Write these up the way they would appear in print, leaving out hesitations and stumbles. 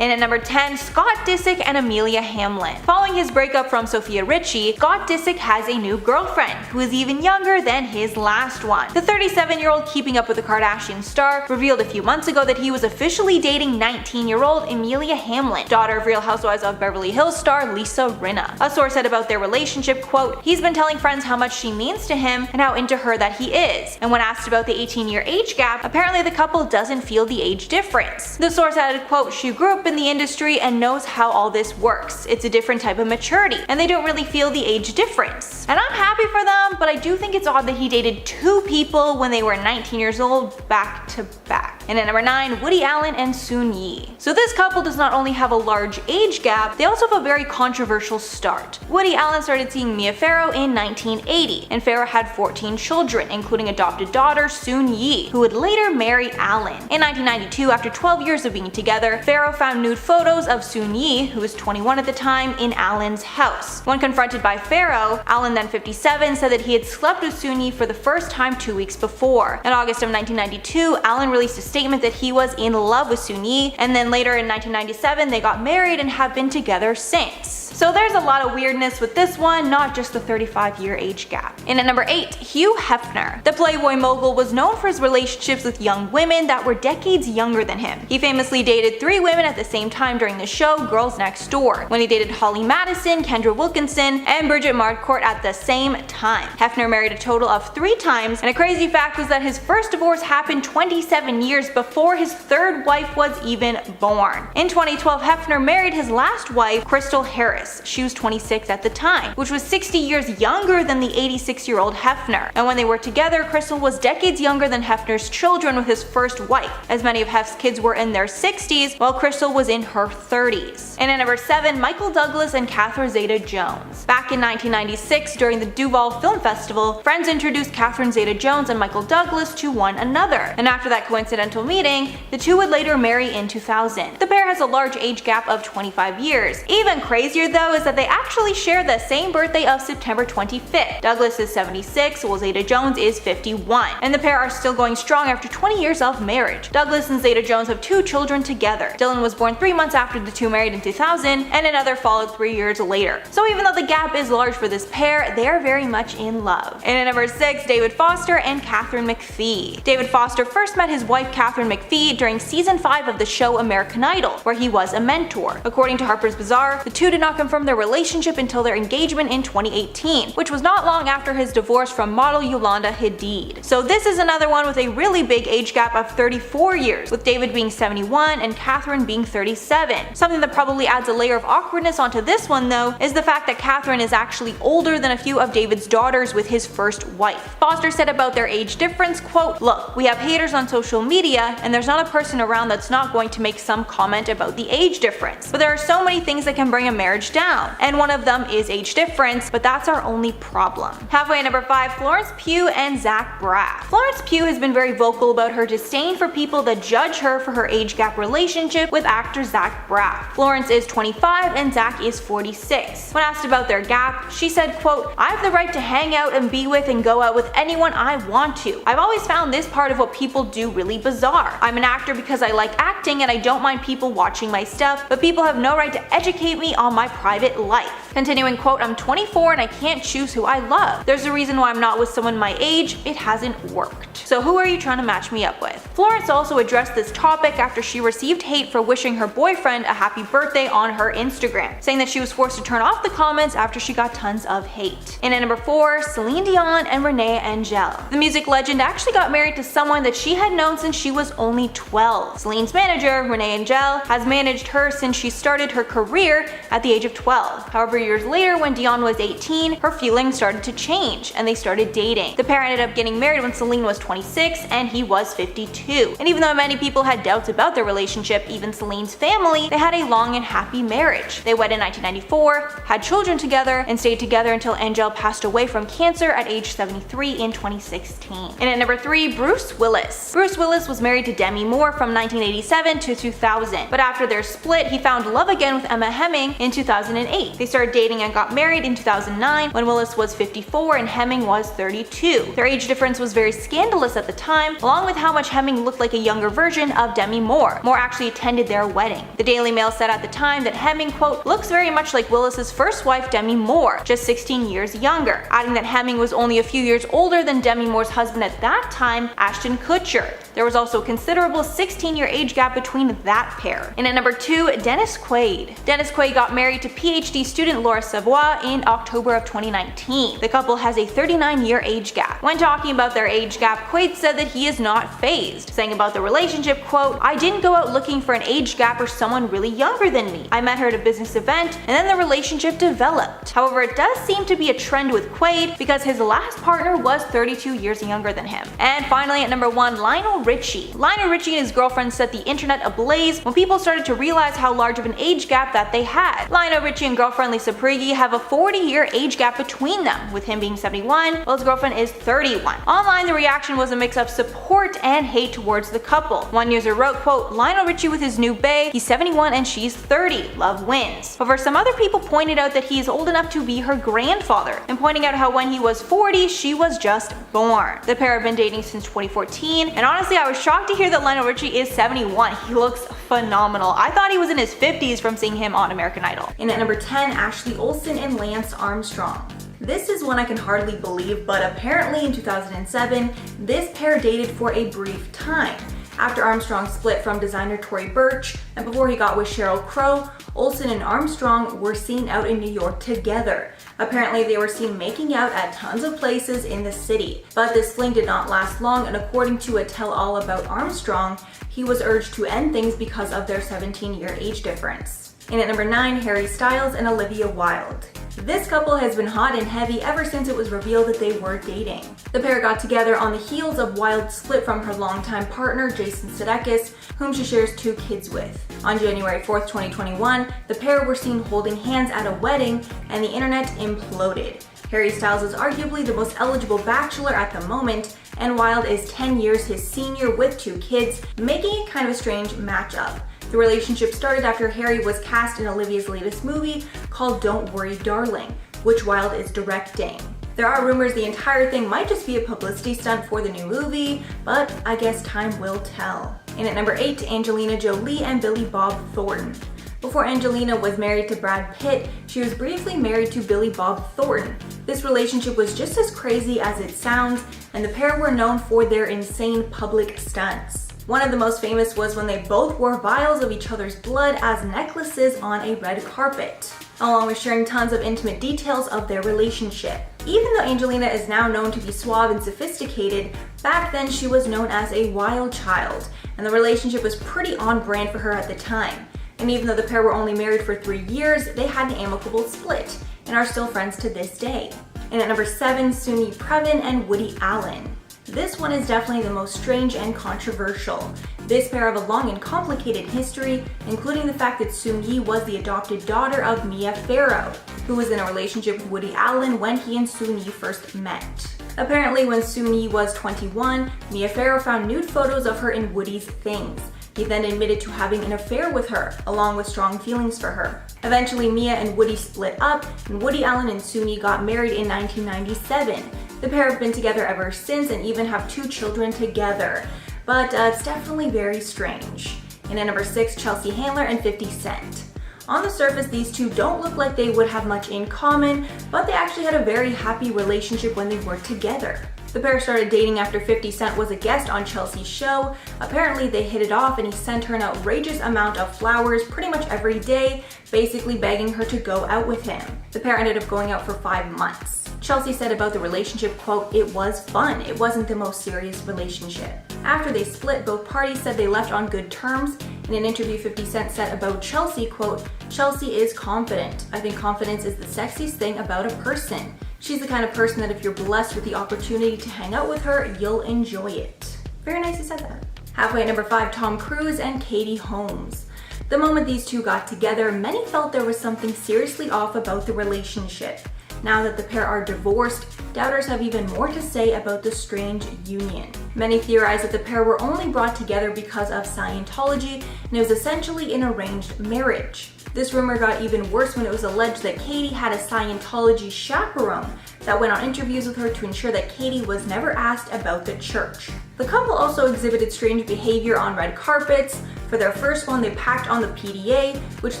And at number 10, Scott Disick and Amelia Hamlin. Following his breakup from Sophia Richie, Scott Disick has a new girlfriend, who is even younger than his last one. The 37-year-old Keeping Up with the Kardashians star revealed a few months ago that he was officially dating 19-year-old Amelia Hamlin, daughter of Real Housewives of Beverly Hills star Lisa Rinna. A source said about their relationship, quote, "He's been telling friends how much she means to him and how into her that he is." And when asked about the 18-year age gap, apparently the couple doesn't feel the age difference. The source added, quote, "She grew up in the industry and knows how all this works. It's a different type of maturity, and they don't really feel the age difference." And I'm happy for them, but I do think it's odd that he dated two people when they were 19 years old back to back. And at number 9, Woody Allen and Soon-Yi. So this couple does not only have a large age gap, they also have a very controversial start. Woody Allen started seeing Mia Farrow in 1980, and Farrow had 14 children, including adopted daughter Soon-Yi, who would later marry Allen. In 1992, after 12 years of being together, Farrow found nude photos of Soon-Yi, who was 21 at the time, in Allen's house. When confronted by Farrow, Allen, then 57, said that he had slept with Soon-Yi for the first time 2 weeks before. In August of 1992, Allen released a statement that he was in love with Soon-Yi, and then later in 1997 they got married and have been together since. So there's a lot of weirdness with this one, not just the 35-year age gap. And at number 8, Hugh Hefner. The Playboy mogul was known for his relationships with young women that were decades younger than him. He famously dated 3 women at the same time during the show Girls Next Door, when he dated Holly Madison, Kendra Wilkinson, and Bridget Marcourt at the same time. Hefner married a total of 3 times, and a crazy fact was that his first divorce happened 27 years before his 3rd wife was even born. In 2012, Hefner married his last wife, Crystal Harris. She was 26 at the time, which was 60 years younger than the 86-year-old Hefner. And when they were together, Crystal was decades younger than Hefner's children with his first wife, as many of Hef's kids were in their 60s, while Crystal was in her 30s. And at number 7, Michael Douglas and Catherine Zeta-Jones. Back in 1996, during the Duval Film Festival, friends introduced Catherine Zeta-Jones and Michael Douglas to one another, and after that coincidental meeting, the two would later marry in 2000. The pair has a large age gap of 25 years. Even crazier though is that they actually share the same birthday of September 25th. Douglas is 76, while Zeta-Jones is 51, and the pair are still going strong after 20 years of marriage. Douglas and Zeta-Jones have 2 children together. Dylan was born 3 months after the two married in 2000, and another followed 3 years later. So even though the gap is large for this pair, they are very much in love. And at number 6, David Foster and Katharine McPhee. David Foster first met his wife Katharine McPhee during season 5 of the show American Idol, where he was a mentor. According to Harper's Bazaar, the two did not confirm their relationship until their engagement in 2018, which was not long after his divorce from model Yolanda Hadid. So this is another one with a really big age gap of 34 years, with David being 71 and Katharine being 37. Something that probably adds a layer of awkwardness onto this one though is the fact that Katharine is actually older than a few of David's daughters with his first wife. Foster said about their age difference, quote, "Look, we have haters on social media and there's not a person around that's not going to make some comment about the age difference. But there are so many things that can bring a marriage down, and one of them is age difference, but that's our only problem." Halfway at number 5, Florence Pugh and Zach Braff. Florence Pugh has been very vocal about her disdain for people that judge her for her age gap relationship with actor Zach Braff. Florence is 25 and Zach is 46. When asked about their gap, she said, quote, "I have the right to hang out and be with and go out with anyone I want to. I've always found this part of what people do really bizarre. I'm an actor because I like acting and I don't mind people watching my stuff, but people have no right to educate me on my private life." Continuing, quote, "I'm 24 and I can't choose who I love. There's a reason why I'm not with someone my age. It hasn't worked. So who are you trying to match me up with?" Florence also addressed this topic after she received hate for wishing her boyfriend a happy birthday on her Instagram, saying that she was forced to turn off the comments after she got tons of hate. And at number 4, Celine Dion and Renee Angel. The music legend actually got married to someone that she had known since she was only 12. Celine's manager, Renee Angel, has managed her since she started her career at the age of 12. However, years later, when Dion was 18, her feelings started to change and they started dating. The pair ended up getting married when Celine was 26 and he was 52. And even though many people had doubts about their relationship, even Celine's family, they had a long and happy marriage. They wed in 1994, had children together, and stayed together until Angel passed away from cancer at age 73 in 2016. And at number 3, Bruce Willis. Bruce Willis was married to Demi Moore from 1987 to 2000. But after their split, he found love again with Emma Hemming in 2008. They started dating and got married in 2009 when Willis was 54 and Hemming was 32. Their age difference was very scandalous at the time, along with how much Hemming looked like a younger version of Demi Moore. Moore actually attended their wedding. The Daily Mail said at the time that Hemming, quote, looks very much like Willis's first wife Demi Moore, just 16 years younger, adding that Hemming was only a few years older than Demi Moore's husband at that time, Ashton Kutcher. There was also a considerable 16-year age gap between that pair. And at number 2, Dennis Quaid. Dennis Quaid got married to PhD student Laura Savoy in October of 2019. The couple has a 39-year age gap. When talking about their age gap, Quaid said that he is not fazed, saying about the relationship, quote, I didn't go out looking for an age gap or someone really younger than me. I met her at a business event and then the relationship developed. However, it does seem to be a trend with Quaid because his last partner was 32 years younger than him. And finally at number 1, Lionel Richie. Lionel Richie and his girlfriend set the internet ablaze when people started to realize how large of an age gap that they had. Lionel Richie and girlfriend Lisa Prigge have a 40-year age gap between them, with him being 71 while his girlfriend is 31. Online, the reaction was a mix of support and hate towards the couple. One user wrote, quote, Lionel Richie with his new bae, he's 71 and she's 30, love wins. However, some other people pointed out that he is old enough to be her grandfather, and pointing out how when he was 40, she was just born. The pair have been dating since 2014, and honestly I was shocked to hear that Lionel Richie is 71. He looks phenomenal. I thought he was in his 50s from seeing him on American Idol. And at number 10, Ashley Olsen and Lance Armstrong. This is one I can hardly believe, but apparently in 2007, this pair dated for a brief time. After Armstrong split from designer Tory Burch, and before he got with Sheryl Crow, Olsen and Armstrong were seen out in New York together. Apparently they were seen making out at tons of places in the city. But this fling did not last long, and according to a tell-all about Armstrong, he was urged to end things because of their 17-year age difference. And at number 9, Harry Styles and Olivia Wilde. This couple has been hot and heavy ever since it was revealed that they were dating. The pair got together on the heels of Wilde's split from her longtime partner Jason Sudeikis, whom she shares 2 kids with. On January 4th, 2021, the pair were seen holding hands at a wedding, and the internet imploded. Harry Styles is arguably the most eligible bachelor at the moment, and Wilde is 10 years his senior with 2 kids, making it kind of a strange matchup. The relationship started after Harry was cast in Olivia's latest movie called Don't Worry Darling, which Wilde is directing. There are rumors the entire thing might just be a publicity stunt for the new movie, but I guess time will tell. And at number 8, Angelina Jolie and Billy Bob Thornton. Before Angelina was married to Brad Pitt, she was briefly married to Billy Bob Thornton. This relationship was just as crazy as it sounds, and the pair were known for their insane public stunts. One of the most famous was when they both wore vials of each other's blood as necklaces on a red carpet, along with sharing tons of intimate details of their relationship. Even though Angelina is now known to be suave and sophisticated, back then she was known as a wild child, and the relationship was pretty on brand for her at the time. And even though the pair were only married for 3 years, they had an amicable split, and are still friends to this day. And at number 7, Soon-Yi Previn and Woody Allen. This one is definitely the most strange and controversial. This pair have a long and complicated history, including the fact that Soon-Yi was the adopted daughter of Mia Farrow, who was in a relationship with Woody Allen when he and Soon-Yi first met. Apparently, when Soon-Yi was 21, Mia Farrow found nude photos of her in Woody's things. He then admitted to having an affair with her, along with strong feelings for her. Eventually, Mia and Woody split up, and Woody Allen and Soon-Yi got married in 1997. The pair have been together ever since and even have 2 children together. But it's definitely very strange. And at number 6, Chelsea Handler and 50 Cent. On the surface, these two don't look like they would have much in common, but they actually had a very happy relationship when they were together. The pair started dating after 50 Cent was a guest on Chelsea's show. Apparently they hit it off and he sent her an outrageous amount of flowers pretty much every day, basically begging her to go out with him. The pair ended up going out for 5 months. Chelsea said about the relationship, quote, "It was fun. It wasn't the most serious relationship." After they split, both parties said they left on good terms. In an interview, 50 Cent said about Chelsea, quote, "Chelsea is confident. I think confidence is the sexiest thing about a person. She's the kind of person that if you're blessed with the opportunity to hang out with her, you'll enjoy it." Very nice he said that. Halfway at number 5, Tom Cruise and Katie Holmes. The moment these two got together, many felt there was something seriously off about the relationship. Now that the pair are divorced, doubters have even more to say about the strange union. Many theorize that the pair were only brought together because of Scientology, and it was essentially an arranged marriage. This rumor got even worse when it was alleged that Katie had a Scientology chaperone that went on interviews with her to ensure that Katie was never asked about the church. The couple also exhibited strange behavior on red carpets. For their first one, they packed on the PDA, which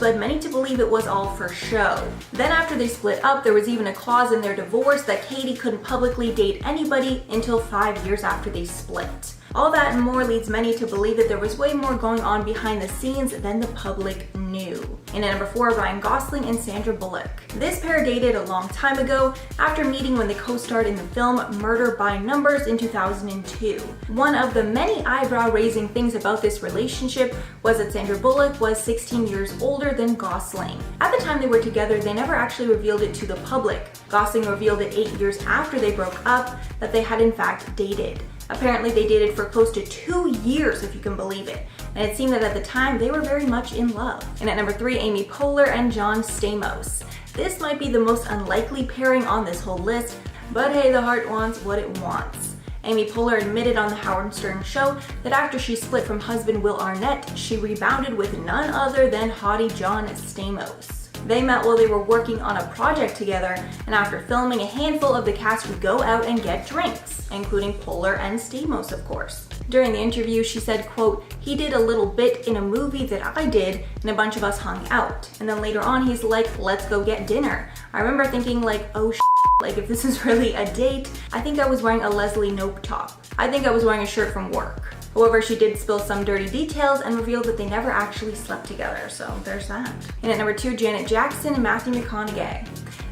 led many to believe it was all for show. Then after they split up, there was even a clause in their divorce that Katie couldn't publicly date anybody until 5 years after they split. All that and more leads many to believe that there was way more going on behind the scenes than the public knew. And at number 4, Ryan Gosling and Sandra Bullock. This pair dated a long time ago after meeting when they co-starred in the film Murder by Numbers in 2002. One of the many eyebrow-raising things about this relationship was that Sandra Bullock was 16 years older than Gosling. At the time they were together, they never actually revealed it to the public. Gosling revealed it 8 years after they broke up that they had in fact dated. Apparently they dated for close to 2 years, if you can believe it, and it seemed that at the time they were very much in love. And at number 3, Amy Poehler and John Stamos. This might be the most unlikely pairing on this whole list, but hey, the heart wants what it wants. Amy Poehler admitted on the Howard Stern show that after she split from husband Will Arnett, she rebounded with none other than hottie John Stamos. They met while they were working on a project together, and after filming, a handful of the cast would go out and get drinks, including Poehler and Stamos, of course. During the interview, she said, quote, "He did a little bit in a movie that I did, and a bunch of us hung out. And then later on, he's like, let's go get dinner. I remember thinking like, oh like if this is really a date, I think I was wearing a Leslie Knope top. I think I was wearing a shirt from work." However, she did spill some dirty details and revealed that they never actually slept together, so there's that. And at number 2, Janet Jackson and Matthew McConaughey.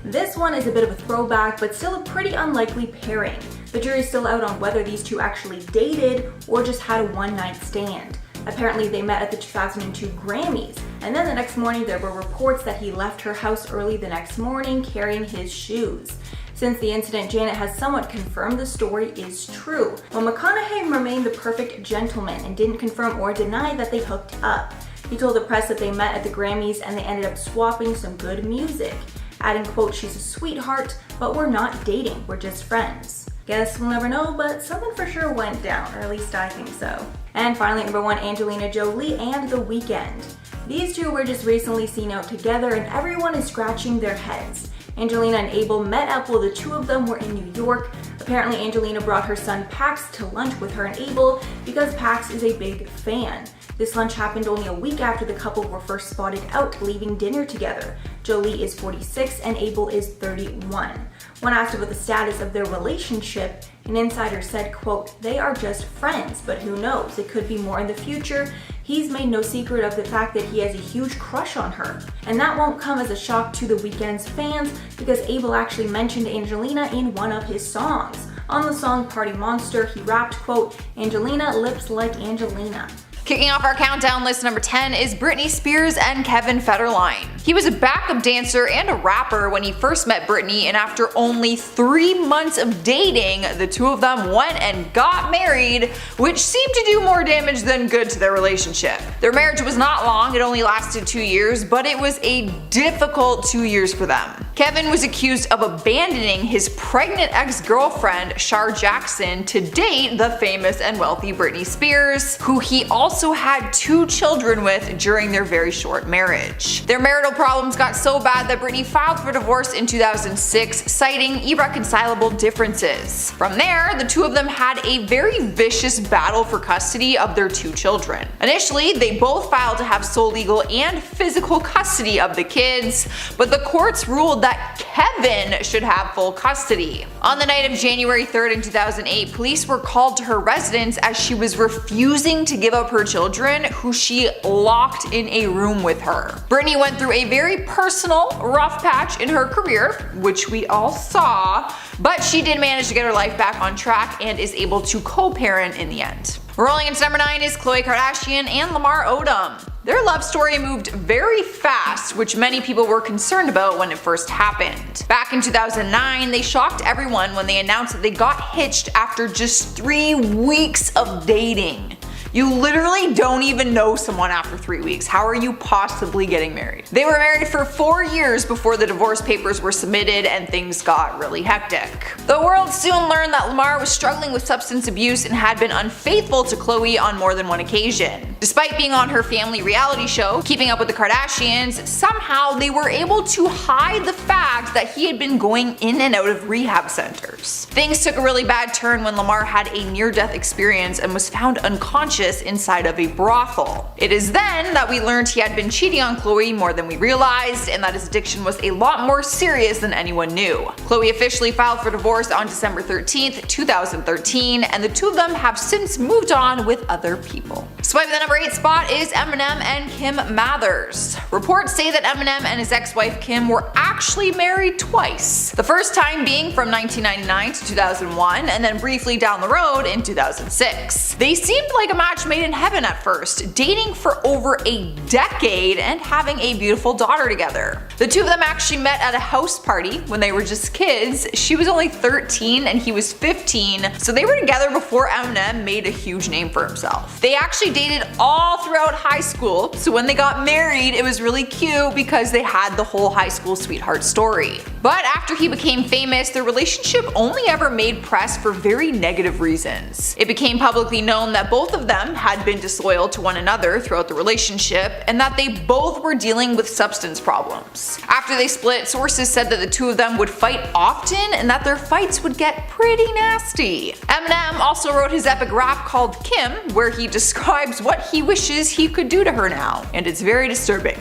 This one is a bit of a throwback, but still a pretty unlikely pairing. The jury's still out on whether these two actually dated or just had a one-night stand. Apparently they met at the 2002 Grammys, and then the next morning there were reports that he left her house early the next morning carrying his shoes. Since the incident, Janet has somewhat confirmed the story is true, while McConaughey remained the perfect gentleman and didn't confirm or deny that they hooked up. He told the press that they met at the Grammys and they ended up swapping some good music, adding, quote, "She's a sweetheart, but we're not dating, we're just friends." Guess we'll never know, but something for sure went down, or at least I think so. And finally, number 1, Angelina Jolie and The Weeknd. These two were just recently seen out together and everyone is scratching their heads. Angelina and Abel met up while the two of them were in New York. Apparently Angelina brought her son Pax to lunch with her and Abel because Pax is a big fan. This lunch happened only a week after the couple were first spotted out leaving dinner together. Jolie is 46 and Abel is 31. When asked about the status of their relationship, an insider said, quote, "They are just friends, but who knows, it could be more in the future. He's made no secret of the fact that he has a huge crush on her." And that won't come as a shock to The Weeknd's fans because Abel actually mentioned Angelina in one of his songs. On the song Party Monster, he rapped, quote, "Angelina lips like Angelina." Kicking off our countdown list, number 10 is Britney Spears and Kevin Federline. He was a backup dancer and a rapper when he first met Britney, and after only 3 months of dating, the two of them went and got married, which seemed to do more damage than good to their relationship. Their marriage was not long, it only lasted 2 years, but it was a difficult 2 years for them. Kevin was accused of abandoning his pregnant ex-girlfriend, Shar Jackson, to date the famous and wealthy Britney Spears, who he also had 2 children with during their very short marriage. Their marital problems got so bad that Britney filed for divorce in 2006, citing irreconcilable differences. From there, the two of them had a very vicious battle for custody of their 2 children. Initially, they both filed to have sole legal and physical custody of the kids, but the courts ruled that Kevin should have full custody. On the night of January 3rd in 2008, police were called to her residence as she was refusing to give up her children, who she locked in a room with her. Britney went through a very personal, rough patch in her career, which we all saw, but she did manage to get her life back on track and is able to co-parent in the end. Rolling into number 9 is Khloe Kardashian and Lamar Odom. Their love story moved very fast, which many people were concerned about when it first happened. Back in 2009, they shocked everyone when they announced that they got hitched after just 3 weeks of dating. You literally don't even know someone after 3 weeks. How are you possibly getting married? They were married for 4 years before the divorce papers were submitted and things got really hectic. The world soon learned that Lamar was struggling with substance abuse and had been unfaithful to Khloe on more than one occasion. Despite being on her family reality show, Keeping Up with the Kardashians, somehow they were able to hide the fact that he had been going in and out of rehab centers. Things took a really bad turn when Lamar had a near-death experience and was found unconscious inside of a brothel. It is then that we learned he had been cheating on Khloe more than we realized, and that his addiction was a lot more serious than anyone knew. Khloe officially filed for divorce on December 13th, 2013, and the two of them have since moved on with other people. Swiping the number 8 spot is Eminem and Kim Mathers. Reports say that Eminem and his ex-wife Kim were actually married twice. The first time being from 1999 to 2001, and then briefly down the road in 2006. They seemed like a match made in heaven at first, dating for over a decade and having a beautiful daughter together. The two of them actually met at a house party when they were just kids. She was only 13 and he was 15, so they were together before Eminem made a huge name for himself. They actually dated all throughout high school, so when they got married it was really cute because they had the whole high school sweetheart story. But after he became famous, their relationship only ever made press for very negative reasons. It became publicly known that both of them had been disloyal to one another throughout the relationship and that they both were dealing with substance problems. After they split, sources said that the two of them would fight often and that their fights would get pretty nasty. Eminem also wrote his epic rap called Kim, where he describes what he wishes he could do to her now, and it's very disturbing.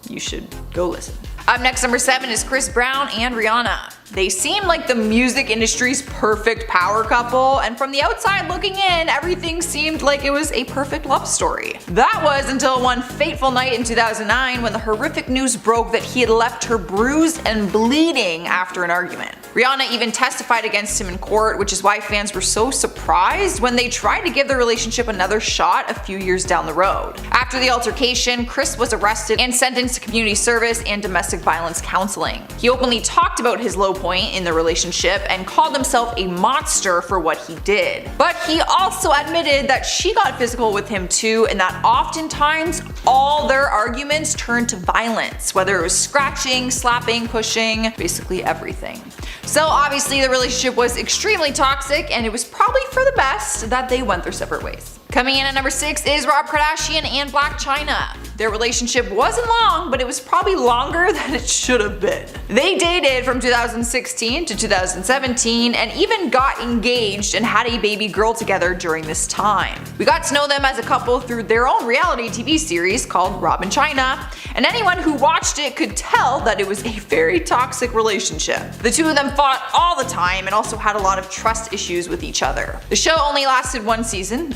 You should go listen. Up next, number 7 is Chris Brown and Rihanna. They seem like the music industry's perfect power couple, and from the outside looking in, everything seemed like it was a perfect love story. That was until one fateful night in 2009 when the horrific news broke that he had left her bruised and bleeding after an argument. Rihanna even testified against him in court, which is why fans were so surprised when they tried to give their relationship another shot a few years down the road. After the altercation, Chris was arrested and sentenced to community service and domestic violence counseling. He openly talked about his low point in the relationship and called himself a monster for what he did. But he also admitted that she got physical with him too, and that oftentimes all their arguments turned to violence, whether it was scratching, slapping, pushing, basically everything. So obviously the relationship was extremely toxic, and it was probably for the best that they went their separate ways. Coming in at number 6 is Rob Kardashian and Blac Chyna. Their relationship wasn't long, but it was probably longer than it should have been. They dated from 2016 to 2017 and even got engaged and had a baby girl together during this time. We got to know them as a couple through their own reality TV series called Rob and Chyna, and anyone who watched it could tell that it was a very toxic relationship. The two of them fought all the time and also had a lot of trust issues with each other. The show only lasted one season,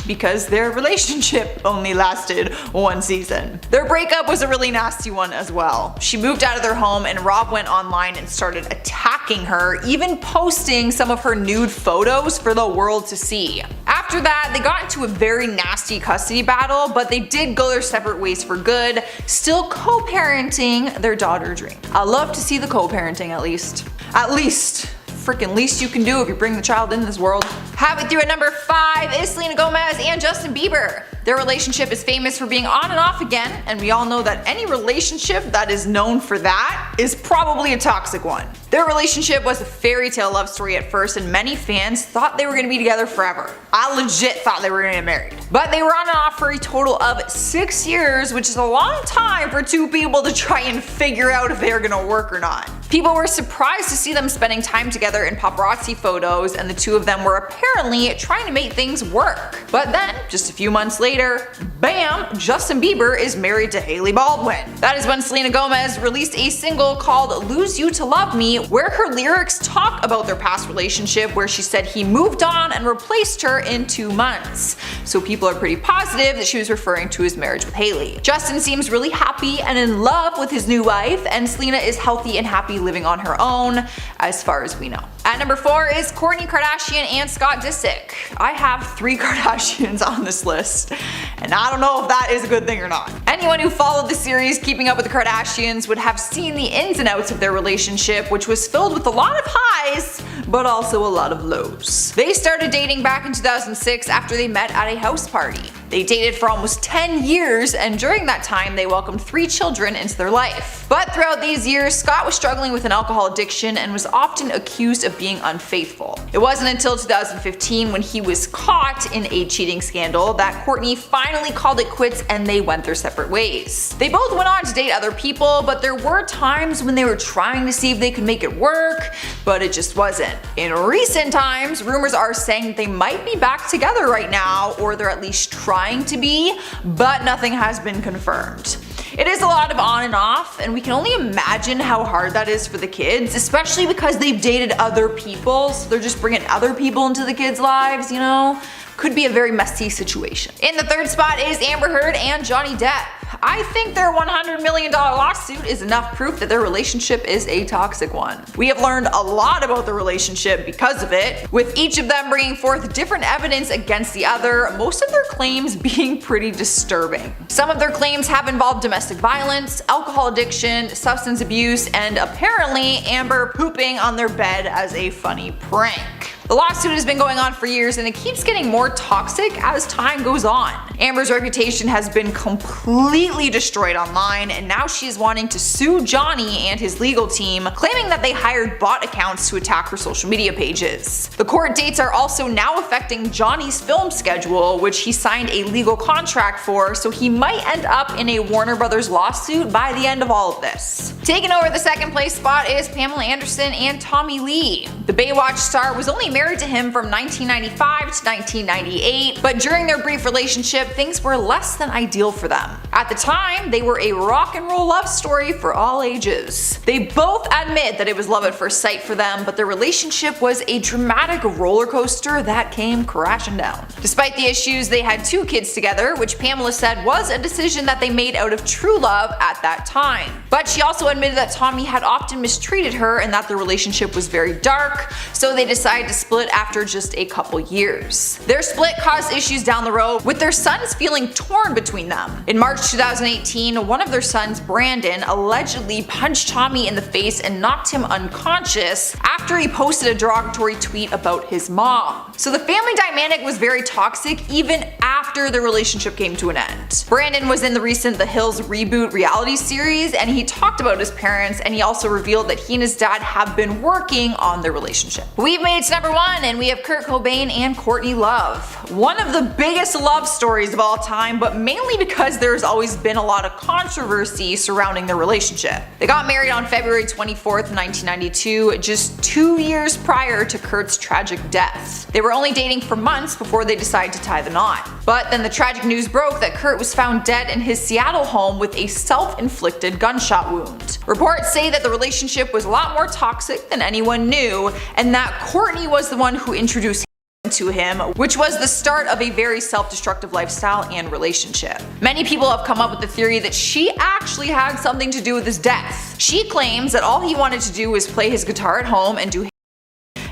because their relationship only lasted one season. Their breakup was a really nasty one as well. She moved out of their home and Rob went online and started attacking her, even posting some of her nude photos for the world to see. After that, they got into a very nasty custody battle, but they did go their separate ways for good, still co-parenting their daughter Dream. I love to see the co-parenting at least. At least. Freaking least you can do if you bring the child in this world. Halfway through at number 5 is Selena Gomez and Justin Bieber. Their relationship is famous for being on and off again, and we all know that any relationship that is known for that is probably a toxic one. Their relationship was a fairy tale love story at first, and many fans thought they were gonna be together forever. I legit thought they were gonna get married. But they were on and off for a total of 6 years, which is a long time for two people to try and figure out if they're gonna work or not. People were surprised to see them spending time together in paparazzi photos, and the two of them were apparently trying to make things work. But then, just a few months later, bam, Justin Bieber is married to Hailey Baldwin. That is when Selena Gomez released a single called Lose You to Love Me, where her lyrics talk about their past relationship, where she said he moved on and replaced her in 2 months. So people are pretty positive that she was referring to his marriage with Hailey. Justin seems really happy and in love with his new wife, and Selena is healthy and happy happy living on her own, as far as we know. At number 4 is Kourtney Kardashian and Scott Disick. I have 3 Kardashians on this list, and I don't know if that is a good thing or not. Anyone who followed the series Keeping Up with the Kardashians would have seen the ins and outs of their relationship, which was filled with a lot of highs, but also a lot of lows. They started dating back in 2006 after they met at a house party. They dated for almost 10 years, and during that time they welcomed 3 children into their life. But throughout these years, Scott was struggling with an alcohol addiction and was often accused of being unfaithful. It wasn't until 2015, when he was caught in a cheating scandal, that Kourtney finally called it quits and they went their separate ways. They both went on to date other people, but there were times when they were trying to see if they could make it work, but it just wasn't. In recent times, rumors are saying that they might be back together right now, or they're at least trying to be, but nothing has been confirmed. It is a lot of on and off, and we can only imagine how hard that is for the kids, especially because they've dated other people, so they're just bringing other people into the kids' lives, you know? Could be a very messy situation. In the 3rd spot is Amber Heard and Johnny Depp. I think their $100 million lawsuit is enough proof that their relationship is a toxic one. We have learned a lot about the relationship because of it, with each of them bringing forth different evidence against the other, most of their claims being pretty disturbing. Some of their claims have involved domestic violence, alcohol addiction, substance abuse, and apparently Amber pooping on their bed as a funny prank. The lawsuit has been going on for years, and it keeps getting more toxic as time goes on. Amber's reputation has been completely destroyed online, and now she is wanting to sue Johnny and his legal team, claiming that they hired bot accounts to attack her social media pages. The court dates are also now affecting Johnny's film schedule, which he signed a legal contract for, so he might end up in a Warner Brothers lawsuit by the end of all of this. Taking over the 2nd place spot is Pamela Anderson and Tommy Lee. The Baywatch star was only married to him from 1995 to 1998, but during their brief relationship, things were less than ideal for them. At the time, they were a rock and roll love story for all ages. They both admit that it was love at first sight for them, but their relationship was a dramatic roller coaster that came crashing down. Despite the issues, they had 2 kids together, which Pamela said was a decision that they made out of true love at that time. But she also admitted that Tommy had often mistreated her and that their relationship was very dark, so they decided to split after just a couple years. Their split caused issues down the road, with their sons feeling torn between them. In March 2018, one of their sons, Brandon, allegedly punched Tommy in the face and knocked him unconscious after he posted a derogatory tweet about his mom. So the family dynamic was very toxic even after the relationship came to an end. Brandon was in the recent The Hills reboot reality series, and he talked about his parents, and he also revealed that he and his dad have been working on their relationship. We've made it to number 1, and we have Kurt Cobain and Courtney Love. One of the biggest love stories of all time, but mainly because there's always been a lot of controversy surrounding their relationship. They got married on February 24th, 1992, just 2 years prior to Kurt's tragic death. They were only dating for months before they decided to tie the knot. But then the tragic news broke that Kurt was found dead in his Seattle home with a self-inflicted gunshot wound. Reports say that the relationship was a lot more toxic than anyone knew, and that Courtney was the one who introduced to him, which was the start of a very self-destructive lifestyle and relationship. Many people have come up with the theory that she actually had something to do with his death. She claims that all he wanted to do was play his guitar at home and do,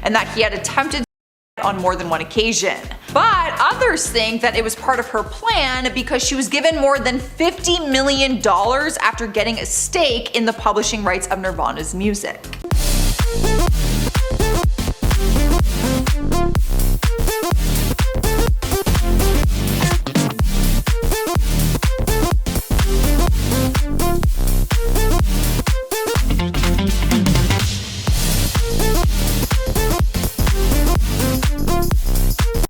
and that he had attempted on more than one occasion. But others think that it was part of her plan because she was given more than $50 million after getting a stake in the publishing rights of Nirvana's music.